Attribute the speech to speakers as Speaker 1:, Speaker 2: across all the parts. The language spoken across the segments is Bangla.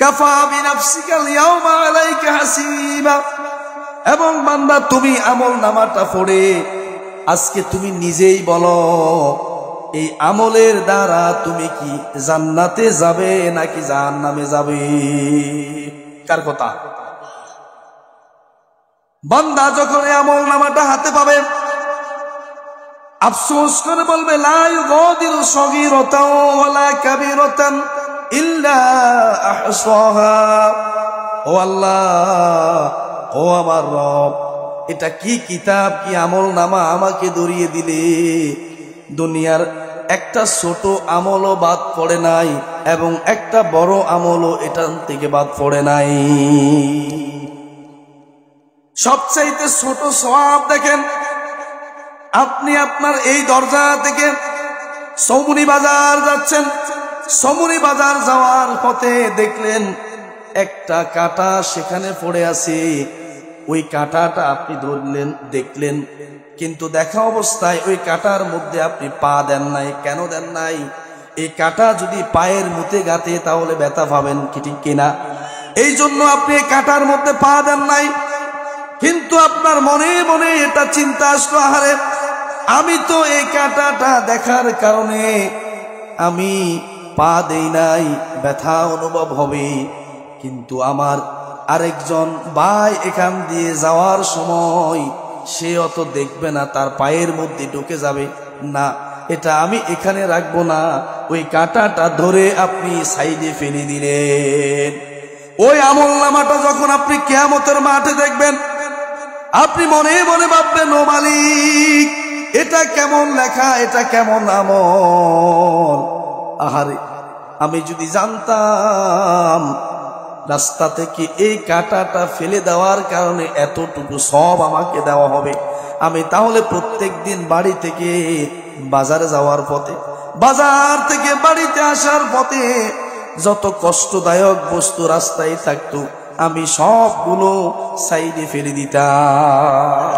Speaker 1: কাফা বিনাফসিকাল ইয়াউমা আলাইকা হাসিবা। এবং বান্দা তুমি আমল নামাটা পড়ে আজকে তুমি নিজেই বলো, এই আমলের দ্বারা তুমি কি জান্নাতে যাবে নাকি জাহান্নামে যাবে? কার কথা? বান্দা যখন এই আমল নামাটা হাতে পাবে আফসোস করে বলবে, লা ইউগাদিরু সগীরাতাও ওয়ালা কাবীরাতান ইল্লা আহসাহা। ও আল্লাহ, ও আমার রব, এটা কি কিতাব, কি আমল নামা আমাকে ধরিয়ে দিলে। দুনিয়ার একটা ছোট আমলও বাদ পড়ে নাই এবং একটা বড় আমলও এটার থেকে বাদ পড়ে নাই। সবচাইতে ছোট সওয়াব দেখেন, আপনি আপনার এই দরজা থেকে সমুনি বাজার যাচ্ছেন, সমুনি বাজার যাওয়ার পথে দেখলেন একটা কাঁটা সেখানে পড়ে আছে। ওই কাঁটাটা আপনি ধরলেন, দেখলেন, কিন্তু দেখা অবস্থায় ওই কাঁটার মধ্যে আপনি পা দেন নাই। কেন দেন নাই? এই কাঁটা যদি পায়ের মুতে গাতে তাহলে ব্যথা পাবেন, কি ঠিক কিনা? এই জন্য আপনি এই কাঁটার মধ্যে পা দেন নাই। কিন্তু আপনার মনে মনে এটা চিন্তা আসলো, আহারে আমি তো এই কাঁটাটা দেখার কারণে আমি পা দেই নাই, ব্যথা অনুভব হবে, কিন্তু আমার আরেকজন ভাই এখান দিয়ে যাওয়ার সময় সে অত দেখবে না, তার পায়ের মধ্যে ঢুকে যাবে না, এটা আমি এখানে রাখবো না। ওই কাঁটাটা ধরে আপনি সাইডে ফেলে দিলেন। ওই আমল নামাটা যখন আপনি কিয়ামতের মাঠে দেখবেন, আপনি মনে মনে ভাববেন, ও মালিক, এটা কেমন লেখা, এটা কেমন আমল। আহারে আমি যদি জানতাম রাস্তা থেকে এই কাঁটাটা ফেলে দেওয়ার কারণে এতটুকু সব আমাকে দেওয়া হবে, আমি তাহলে প্রত্যেক দিন বাড়ি থেকে বাজারে যাওয়ার পথে, বাজার থেকে বাড়িতে আসার পথে যত কষ্টদায়ক বস্তু রাস্তায় থাকতো আমি সবগুলো সাইডে ফেলে দিতাম।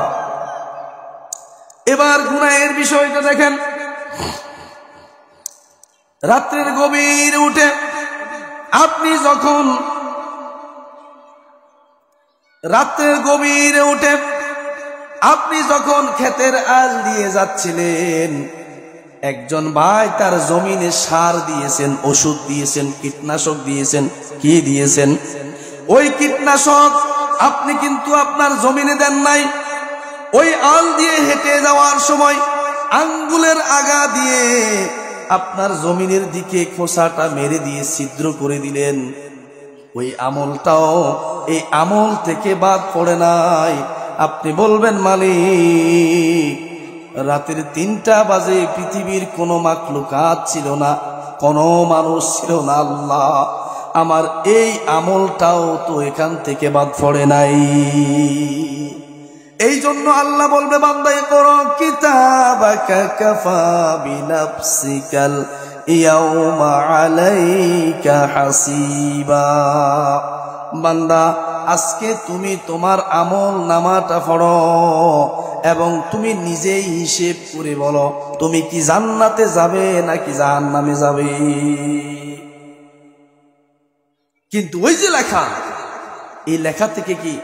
Speaker 1: এবার গুনাহের বিষয়টা দেখেন। রাত্রের গভীরে উঠে আপনি যখন ক্ষেতের আল দিয়ে যাচ্ছিলেন, একজন ভাই তার জমিনে সার দিয়েছেন, ওষুধ দিয়েছেন, কীটনাশক দিয়েছেন। কি দিয়েছেন? ওই কীটনাশক আপনি কিন্তু আপনার জমিনে দেন নাই। ওই আল দিয়ে হেঁটে যাওয়ার সময় আঙ্গুলের আগা দিয়ে আপনার জমিনের দিকে খোসাটা মেরে দিয়ে ছিদ্র করে দিলেন। ওই আমলটাও এই আমল থেকে বাদ পড়ে নাই। আপনি বলবেন, মালিক, রাতের 3টা বাজে পৃথিবীর কোনো মাখলুকাত ছিল না, কোনো মানুষ ছিল না, আল্লাহ আমার এই আমলটাও তো এখান থেকে বাদ পড়ে নাই। এই জন্য আল্লাহ বলবে, বান্দা ইকরা কিতাবাকা কাফা বিনাফসিকাল ইয়াউমা আলাইকা হাসিবা। বান্দা আজকে তুমি তোমার আমল নামাটা পড়ো এবং তুমি নিজেই হিসেব করে বলো, তুমি কি জান্নাতে যাবে নাকি জাহান্নামে যাবে। কিন্তু ওই যে লেখা, এই লেখা থেকে কি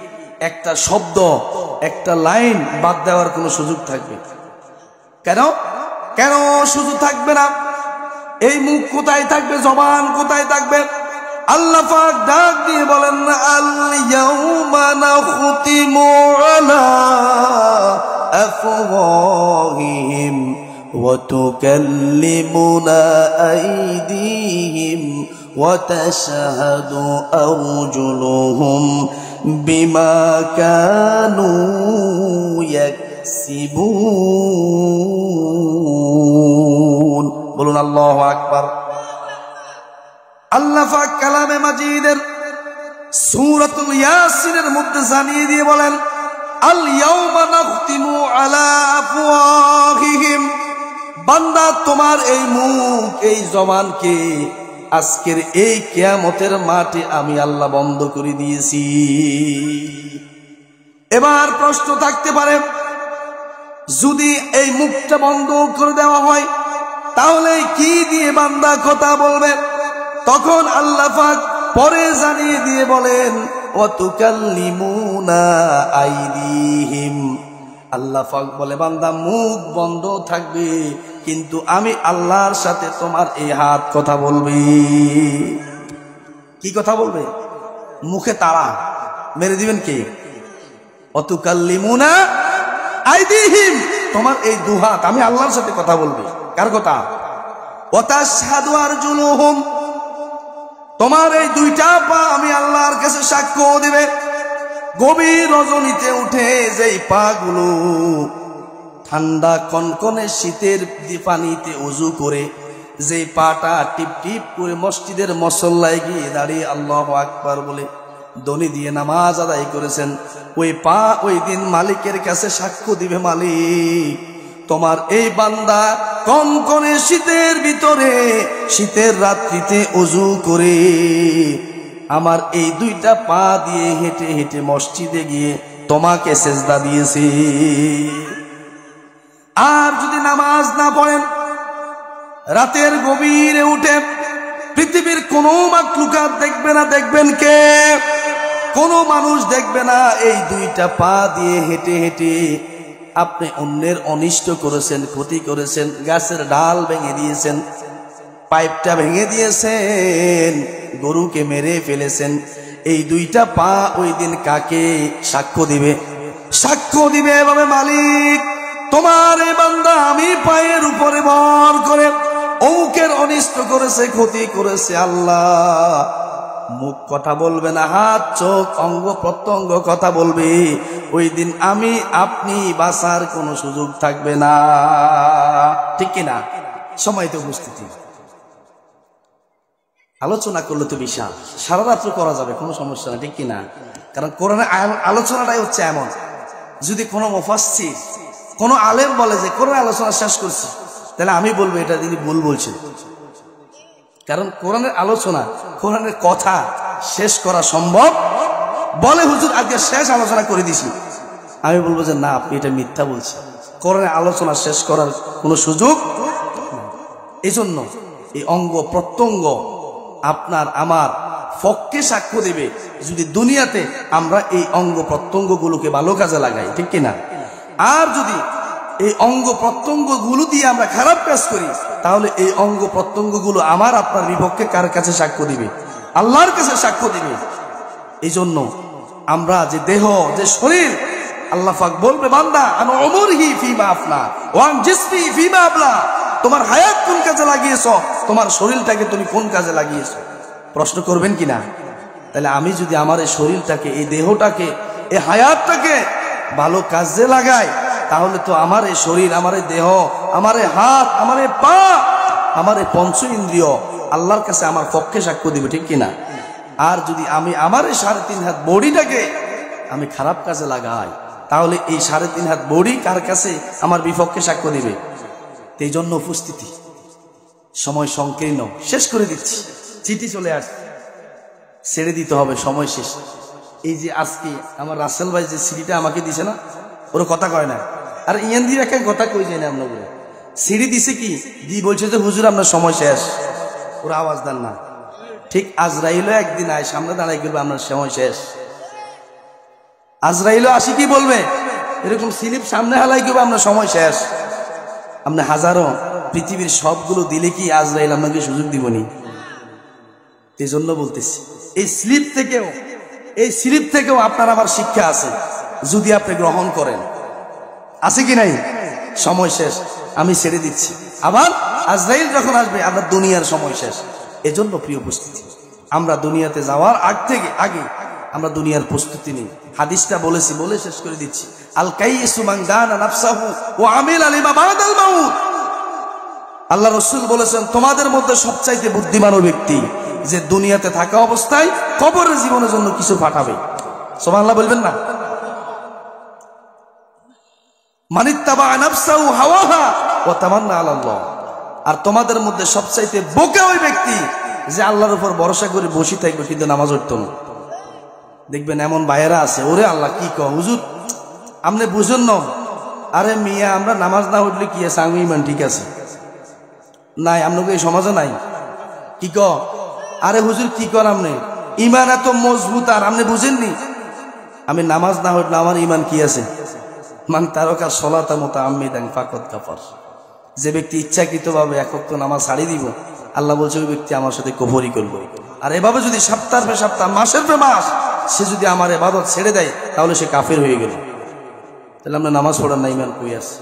Speaker 1: একটা শব্দ, একটা লাইন বাদ দেওয়ার কোনো সুযোগ থাকবে? কেন কেন সুযোগ থাকবে না? এই মুখ কোথায় থাকবে, জবান কোথায় থাকবে? আল্লাহ পাক ডাক দিয়ে বলেন, আল ইয়াউমা নাখতিমু আলা আফওয়াহিহিম ওয়া তুকাল্লিমুনা আইদিহিম ওয়া তাশহাদু আরজুলুহুম বিমা কানু ইয়াকসিবুন। বলুন আল্লাহু আকবার। আল্লাহ পাক কালামে মাজিদের সূরাতুল ইয়াসিনের মধ্যে জানিয়ে দিয়ে বলেন, আল ইয়াউমা নাখতিমু আলা আফওয়াহিহিম। বান্দা তোমার এই মুখ, এই জবানকে আজকের এই কিয়ামতের মাঠে আমি আল্লাহ বন্ধ করে দিয়েছি। এবার প্রশ্ন থাকতে পারে, যদি এই মুখটা বন্ধ করে দেওয়া হয় তাহলে কি দিয়ে বান্দা কথা বলবে? তখন আল্লাহ পাক পরে জানিয়ে দিয়ে বলেন ওয়াতুকাল্লিমুনা আইদিহিম, আল্লাহ পাক বলে বান্দা মুখ বন্ধ থাকবে কিন্তু আমি আল্লাহর সাথে তোমার এই হাত কথা বলবে। কি কথা বলবে? মুখে তারা মেরে দিবেন কে? ওয়াতুকাল্লিমুনা আইদিহিম, তোমার এই দুহাত আমি আল্লাহর সাথে কথা বলবে। কার কথা? ওয়াতাশহাদু আরজুলুহুম, তোমার এই দুইটা পা আমি আল্লাহর কাছে সাক্ষ্য দিবে। গভীর রজনীতে উঠে যেই পা গুলো ঠান্ডা কনকনে শীতের পানিতে ওযু করে যেই পাটা টিপ টিপ করে মসজিদের মুসল্লায় গিয়ে দাঁড়িয়ে আল্লাহু আকবার বলে দনি দিয়ে নামাজ আদায় করেছেন, ওই পা ওই দিন মালিকের কাছে সাক্ষ্য দিবে, মালিক তোমার এই বান্দা কনকনে শীতের ভিতরে শীতের রাত্রিতে ওযু করে আমার এই দুইটা পা দিয়ে হেঁটে হেঁটে মসজিদে গিয়ে তোমাকে সেজদা দিয়েছে। আর যদি নামাজ না পড়েন, রাতের গভীরে উঠে পৃথিবীর কোনো মাখলুকাত দেখবে না, দেখবেন কে? কোনো মানুষ দেখবে না। এই দুইটা পা দিয়ে হেঁটে হেঁটে আপনি অন্যের অনিষ্ট করেছেন, ক্ষতি করেছেন, গাছের ডাল ভেঙে দিয়েছেন, পাইপটা ভেঙে দিয়েছেন, গরুকে মেরে ফেলেছেন। এই দুইটা পা ওই দিন কাকে সাক্ষ্য দিবে? সাক্ষ্য দিবে এভাবে, মালিক তোমার এই বান্দা আমি পায়ের উপরে ভর করে অমুকের অনিষ্ট করেছে, ক্ষতি করেছে। আল্লাহ মুখ কথা বলবে না, হাত চোখ অঙ্গ প্রত্যঙ্গ কথা বলবে। ওই দিন আমি আপনি বাঁচার কোনো সুযোগ থাকবে না, ঠিক কিনা? সময় তো উপস্থিতি আলোচনা করলে তো বিশাল, সারা রাত্র করা যাবে, কোনো সমস্যা না, ঠিক কিনা? কারণ কোরআনের আলোচনাটাই হচ্ছে এমন, যদি কোনো মুফাসসির কোনো আলেম বলে যে কোরআন আলোচনা শেষ করছি, তাহলে আমি বলবো এটা তিনি ভুল বলছেন। কারণ কোরআনের আলোচনা, কোরআনের কথা শেষ করা সম্ভব। বলে হুজুর আজকে শেষ আলোচনা করে দিছি, আমি বলবো যে না, আপনি এটা মিথ্যা বলছেন, কোরআনের আলোচনা শেষ করার কোনো সুযোগ। এই জন্য এই অঙ্গ প্রত্যঙ্গ আপনার আমার পক্ষে সাক্ষ্য দেবে যদি দুনিয়াতে আমরা এই অঙ্গ প্রত্যঙ্গগুলোকে ভালো কাজে লাগাই, ঠিক কিনা? আর যদি এই অঙ্গ প্রত্যঙ্গগুলো দিয়ে আমরা খারাপ কাজ করি, তাহলে এই অঙ্গ প্রত্যঙ্গগুলো আমার আপনার বিপক্ষে কার কাছে সাক্ষ্য দিবে? আল্লাহর কাছে সাক্ষ্য দিবে। এই জন্য আমরা যে দেহ, যে শরীর, আল্লাহ পাক বলবে বান্দা আন উমরহি ফিমা আফনা ওয়া আন জিসমি ফিমা আবলা, তোমার হায়াত কোন কাজে লাগিয়েছো, তোমার শরীরটাকে তুমি কোন কাজে লাগিয়েছো? প্রশ্ন করবেন কিনা? তাহলে আমি যদি আমার এই শরীরটাকে, এই দেহটাকে, এই হায়াতটাকে ভালো কাজে লাগাই, তাহলে তো আমার এই শরীর, আমার এই দেহ, আমার এই হাত, আমার এই পা, আমার এই পঞ্চ ইন্দ্রিয় আল্লাহর কাছে আমার পক্ষে সাক্ষ্য দিবে, ঠিক কিনা? আর যদি আমি আমার এই 3.5 হাত বডিটাকে আমি খারাপ কাজে লাগাই, তাহলে এই 3.5 হাত বডি কার কাছে আমার বিপক্ষে সাক্ষ্য দিবে? এই জন্য উপস্থিতি, সময় সংকীর্ণ, শেষ করে দিচ্ছি, চিঠি চলে আসছে, ছেড়ে দিতে হবে, সময় শেষ। এই যে আজকে আমার রাসেল ভাই যে সিডিটা আমাকে দিছে না, ওর কথা কয় না, আর ইয়ান দিয়ে একটা কথা কই যায় না, আমরা সিডি দিছে কি দি বলছে যে হুজুর আপনার সময় শেষ, ওরা আওয়াজ দেন না। ঠিক আজরাইলও একদিন আয় সামনে দাঁড়াই করবে আপনার সময় শেষ। আজরাইলও আসি কি বলবে, এরকম স্লিপ সামনে হালাই করবে আপনার সময় শেষ। আপনি হাজারো পৃথিবীর সবগুলো দিলে কি আজরাইল আপনাকে সুযোগ দিবনি? এই জন্য বলতেছি, এই স্লিপ থেকেও আপনার আবার শিক্ষা আছে, যদি আপনি গ্রহণ করেন। আছে কি নাই? সময় শেষ, আমি ছেড়ে দিচ্ছি। আবার আজরাইল যখন আসবে আপনার দুনিয়ার সময় শেষ। এজন্য প্রিয় উপস্থিতি, আমরা দুনিয়াতে যাওয়ার আগে আমরা দুনিয়ার প্রস্তুতি নিই। হাদিসটা বলেছি, বলে শেষ করে দিচ্ছি। আল কাইয়িসু মান দানা নাফসাহু ওয়া আমিলা লিমা বাদাল মাউত। আল্লাহ রাসূল বলেছেন, তোমাদের মধ্যে সবচাইতে বুদ্ধিমান ব্যক্তি যে দুনিয়াতে থাকা অবস্থায় কবরের জীবনের জন্য কিছু পাঠাবে। সুবহানাল্লাহ বলবেন না? মানিত্তাবা নাফসাহু হাওয়াহা ওয়া তামান্না আলাল্লাহ। আর তোমাদের মধ্যে সবচাইতে বোকা ওই ব্যক্তি যে আল্লাহর উপর ভরসা করে বসে থাকবে কিন্তু নামাজ পড়তো না। দেখবেন এমন ভাইয়েরা আছে, ওরে আল্লাহ কি কও হুজুর আপনি বুঝুন না, আরে মিয়া আমরা নামাজ না উঠলে কি আছে, আমি ইমান ঠিক আছে নাই, আপনাকে এই সমাজে নাই, কি ক? আরে হুজুর কি কর আপনি, ইমান এত মজবুত আর আপনি বুঝেননি। আমি নামাজ না হইলে আমার ইমান কি আছে? মান তারকা সলাতা মুতাআম্মিদান ফাকাদ কাফার। যে ব্যক্তি ইচ্ছাকৃতভাবে এক ওয়াক্ত নামাজ ছাড়িয়ে দিব, আল্লাহ বলছে ওই ব্যক্তি আমার সাথে কুফরি করবে। আর এভাবে যদি সপ্তাহের পর সপ্তাহ, মাসের পর মাস সে যদি আমার ইবাদত ছেড়ে দেয়, তাহলে সে কাফের হয়ে গেল। তাহলে আমরা নামাজ পড়ার না, ইমান কই আছে?